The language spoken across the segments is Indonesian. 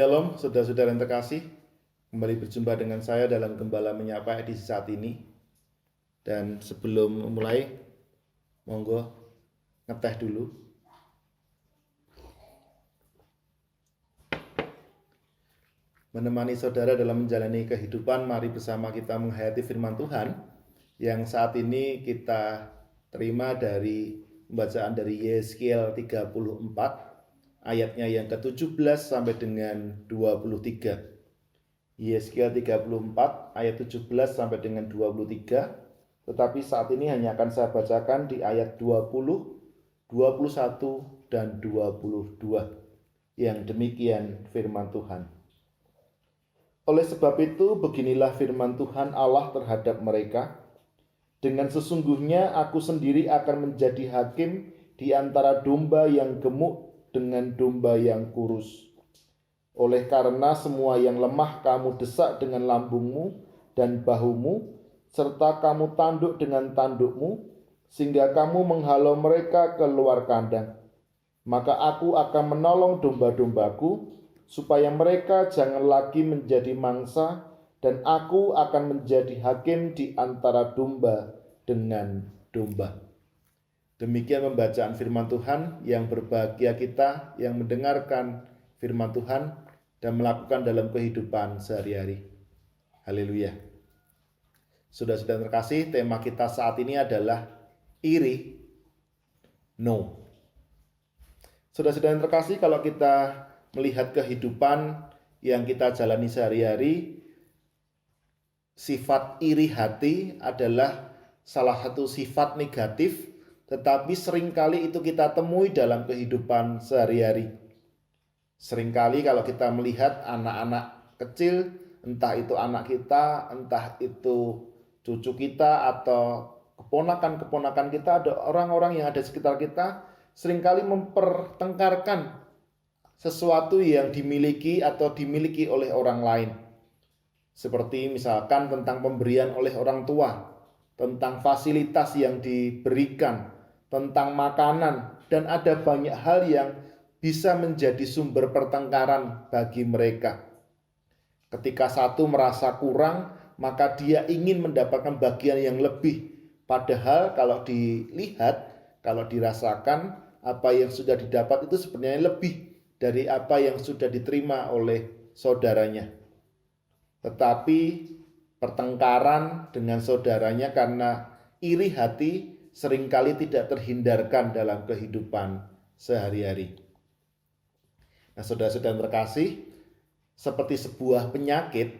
Shalom, saudara-saudara yang terkasih. Kembali berjumpa dengan saya dalam Gembala Menyapa edisi saat ini. Dan sebelum memulai, monggo ngeteh dulu. Menemani saudara dalam menjalani kehidupan, mari bersama kita menghayati firman Tuhan yang saat ini kita terima dari pembacaan dari Yeskiel 34 ayatnya yang ke-17 sampai dengan 23. Yeskiel 34 ayat 17 sampai dengan 23. Tetapi saat ini hanya akan saya bacakan di ayat 20, 21 dan 22. Yang demikian firman Tuhan. Oleh sebab itu beginilah firman Tuhan Allah terhadap mereka. Dengan sesungguhnya aku sendiri akan menjadi hakim di antara domba yang gemuk dengan domba yang kurus. Oleh karena semua yang lemah kamu desak dengan lambungmu dan bahumu, serta kamu tanduk dengan tandukmu, sehingga kamu menghalau mereka keluar kandang. Maka aku akan menolong domba-dombaku, supaya mereka jangan lagi menjadi mangsa, dan aku akan menjadi hakim di antara domba dengan domba. Demikian pembacaan firman Tuhan. Yang berbahagia kita yang mendengarkan firman Tuhan dan melakukan dalam kehidupan sehari-hari. Haleluya. Saudara-saudara terkasih, tema kita saat ini adalah iri, no. Saudara-saudara terkasih, kalau kita melihat kehidupan yang kita jalani sehari-hari, sifat iri hati adalah salah satu sifat negatif, tetapi seringkali itu kita temui dalam kehidupan sehari-hari. Seringkali kalau kita melihat anak-anak kecil, entah itu anak kita, entah itu cucu kita, atau keponakan-keponakan kita, ada orang-orang yang ada di sekitar kita, seringkali mempertengkarkan sesuatu yang dimiliki atau dimiliki oleh orang lain. Seperti misalkan tentang pemberian oleh orang tua, tentang fasilitas yang diberikan, tentang makanan, dan ada banyak hal yang bisa menjadi sumber pertengkaran bagi mereka. Ketika satu merasa kurang, maka dia ingin mendapatkan bagian yang lebih. Padahal kalau dilihat, kalau dirasakan, apa yang sudah didapat itu sebenarnya lebih dari apa yang sudah diterima oleh saudaranya. Tetapi pertengkaran dengan saudaranya karena iri hati seringkali tidak terhindarkan dalam kehidupan sehari-hari. Nah, saudara-saudara terkasih, seperti sebuah penyakit,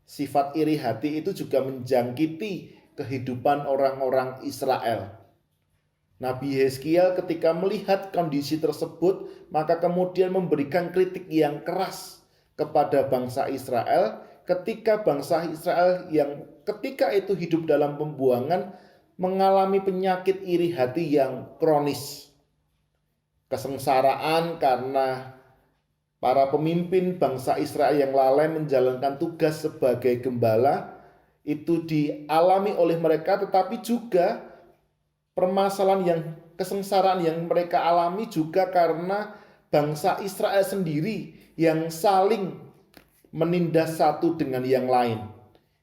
sifat iri hati itu juga menjangkiti kehidupan orang-orang Israel. Nabi Yeskiel ketika melihat kondisi tersebut, maka kemudian memberikan kritik yang keras kepada bangsa Israel, ketika bangsa Israel yang ketika itu hidup dalam pembuangan mengalami penyakit iri hati yang kronis. Kesengsaraan karena para pemimpin bangsa Israel yang lalai menjalankan tugas sebagai gembala itu dialami oleh mereka, tetapi juga permasalahan yang kesengsaraan yang mereka alami juga karena bangsa Israel sendiri yang saling menindas satu dengan yang lain.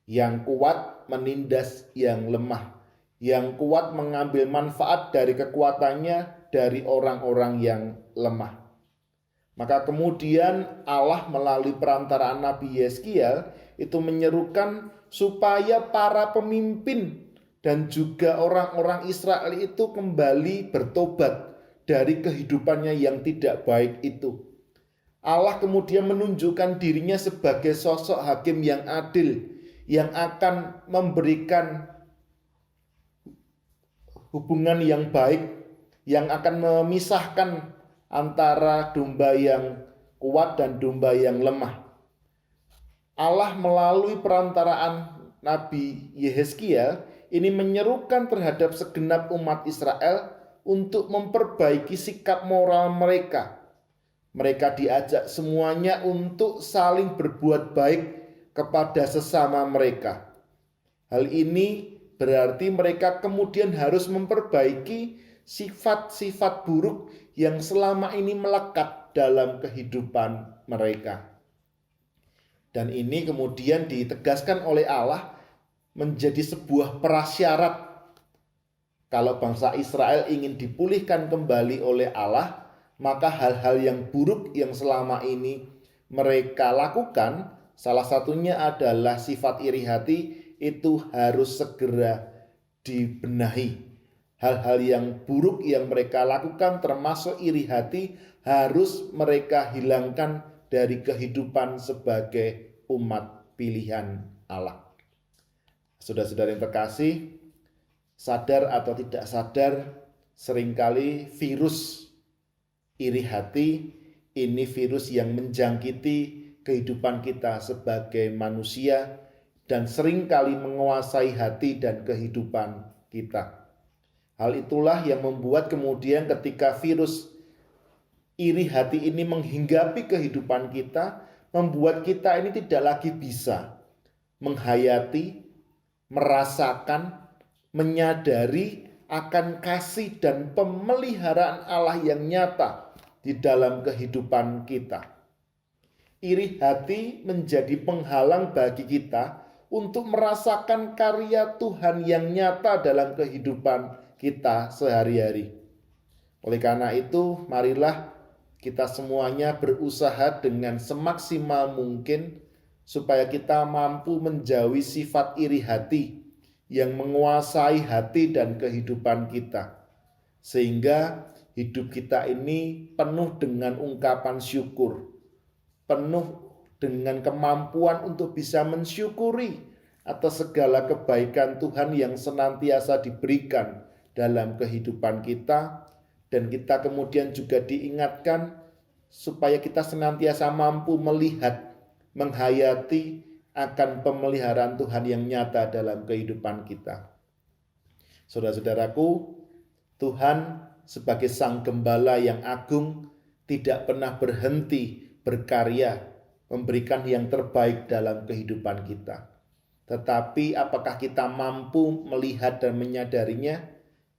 Yang kuat menindas yang lemah. Yang kuat mengambil manfaat dari kekuatannya dari orang-orang yang lemah. Maka kemudian Allah melalui perantaraan Nabi Yeskiel itu menyerukan supaya para pemimpin dan juga orang-orang Israel itu kembali bertobat dari kehidupannya yang tidak baik itu. Allah kemudian menunjukkan dirinya sebagai sosok hakim yang adil, yang akan memberikan hubungan yang baik, yang akan memisahkan antara domba yang kuat dan domba yang lemah. Allah melalui perantaraan Nabi Yeskiel ini menyerukan terhadap segenap umat Israel untuk memperbaiki sikap moral mereka. Mereka diajak semuanya untuk saling berbuat baik kepada sesama mereka. Hal ini berarti mereka kemudian harus memperbaiki sifat-sifat buruk yang selama ini melekat dalam kehidupan mereka. Dan ini kemudian ditegaskan oleh Allah menjadi sebuah prasyarat kalau bangsa Israel ingin dipulihkan kembali oleh Allah, maka hal-hal yang buruk yang selama ini mereka lakukan, salah satunya adalah sifat iri hati, itu harus segera dibenahi. Hal-hal yang buruk yang mereka lakukan termasuk iri hati harus mereka hilangkan dari kehidupan sebagai umat pilihan Allah. Saudara-saudara yang terkasih, sadar atau tidak sadar, seringkali virus iri hati ini virus yang menjangkiti kehidupan kita sebagai manusia dan seringkali menguasai hati dan kehidupan kita. Hal itulah yang membuat kemudian ketika virus iri hati ini menghinggapi kehidupan kita, membuat kita ini tidak lagi bisa menghayati, merasakan, menyadari akan kasih dan pemeliharaan Allah yang nyata di dalam kehidupan kita. Iri hati menjadi penghalang bagi kita untuk merasakan karya Tuhan yang nyata dalam kehidupan kita sehari-hari. Oleh karena itu, marilah kita semuanya berusaha dengan semaksimal mungkin supaya kita mampu menjauhi sifat iri hati yang menguasai hati dan kehidupan kita, sehingga hidup kita ini penuh dengan ungkapan syukur, penuh dengan kemampuan untuk bisa mensyukuri atas segala kebaikan Tuhan yang senantiasa diberikan dalam kehidupan kita, dan kita kemudian juga diingatkan supaya kita senantiasa mampu melihat, menghayati akan pemeliharaan Tuhan yang nyata dalam kehidupan kita. Saudara-saudaraku, Tuhan sebagai Sang Gembala yang agung tidak pernah berhenti berkarya, memberikan yang terbaik dalam kehidupan kita. Tetapi apakah kita mampu melihat dan menyadarinya?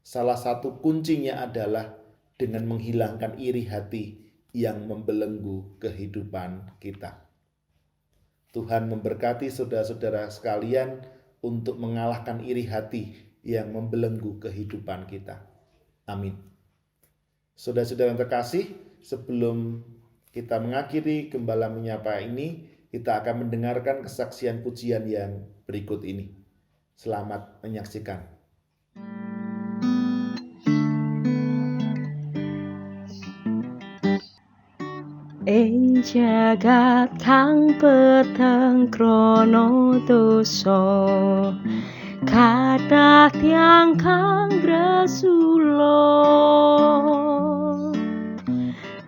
Salah satu kuncinya adalah dengan menghilangkan iri hati yang membelenggu kehidupan kita. Tuhan memberkati saudara-saudara sekalian untuk mengalahkan iri hati yang membelenggu kehidupan kita. Amin. Saudara-saudara yang terkasih, sebelum kita mengakhiri Gembala Menyapa ini, kita akan mendengarkan kesaksian pujian yang berikut ini. Selamat menyaksikan. Ing jagat kang peteng krono dosa, kathah tiyang kang gresula,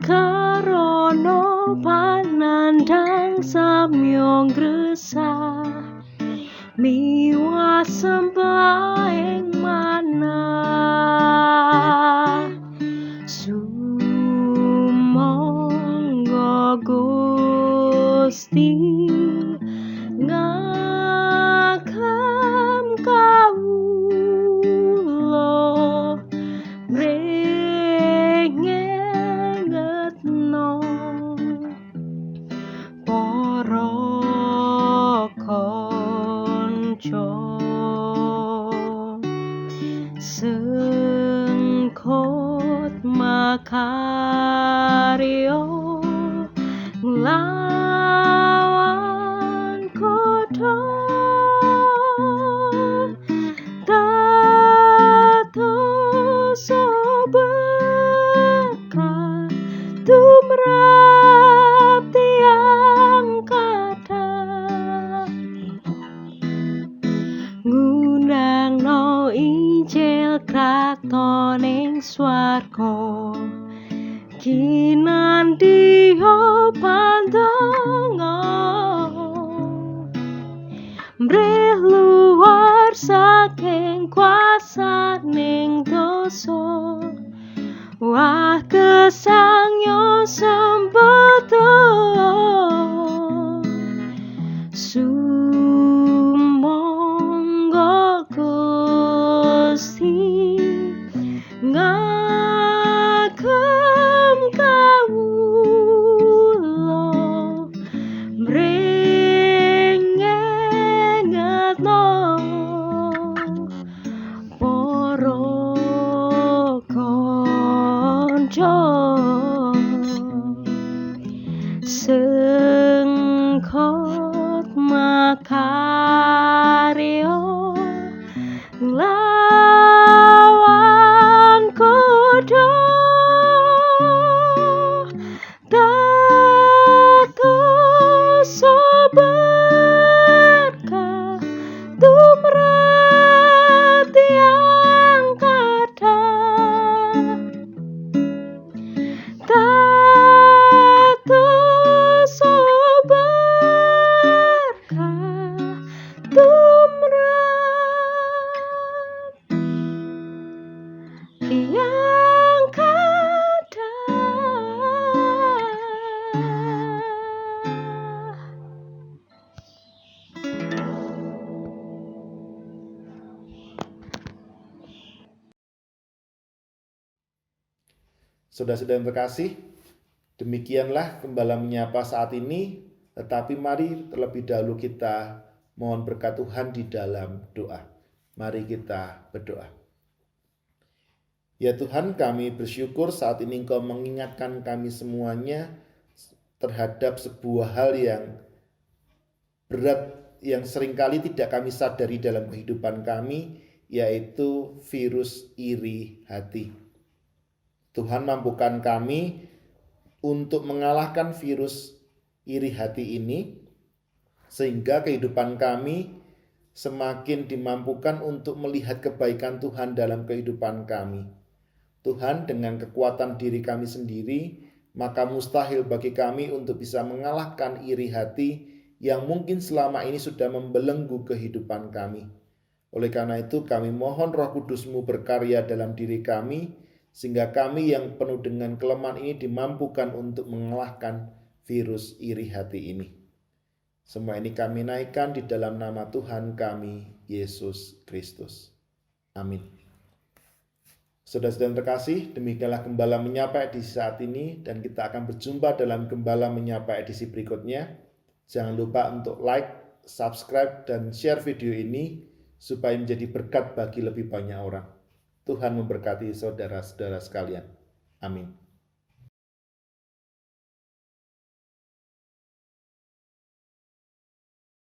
karono panandang samyong gresah, miwah sembah ing manah. Gusti ngagem kawula mrengetno para kanca sengkot makarya lawan kodo dados berkah tumrap tiyang kathah, ngundangno Injil kraton ing swarga kinandiya pandonga mrih luar saking kuasaning dosa wah kesangyo sembodo sumangga Gusti ngagem kawula mrih karyo lawan kudo tatoso berkah tumrap tiang kathah tatoso berkah tumrap tiang kathah. Saudara-saudara yang terkasih, demikianlah Gembala Menyapa saat ini, tetapi mari terlebih dahulu kita mohon berkat Tuhan di dalam doa. Mari kita berdoa. Ya Tuhan, kami bersyukur saat ini Engkau mengingatkan kami semuanya terhadap sebuah hal yang berat yang seringkali tidak kami sadari dalam kehidupan kami, yaitu virus iri hati. Tuhan mampukan kami untuk mengalahkan virus iri hati ini, sehingga kehidupan kami semakin dimampukan untuk melihat kebaikan Tuhan dalam kehidupan kami. Tuhan, dengan kekuatan diri kami sendiri, maka mustahil bagi kami untuk bisa mengalahkan iri hati yang mungkin selama ini sudah membelenggu kehidupan kami. Oleh karena itu kami mohon Roh Kudus-Mu berkarya dalam diri kami, sehingga kami yang penuh dengan kelemahan ini dimampukan untuk mengalahkan virus iri hati ini. Semua ini kami naikkan di dalam nama Tuhan kami, Yesus Kristus. Amin. Saudara-saudara yang terkasih, demikianlah Gembala Menyapa edisi saat ini, dan kita akan berjumpa dalam Gembala Menyapa edisi berikutnya. Jangan lupa untuk like, subscribe, dan share video ini supaya menjadi berkat bagi lebih banyak orang. Tuhan memberkati saudara-saudara sekalian. Amin.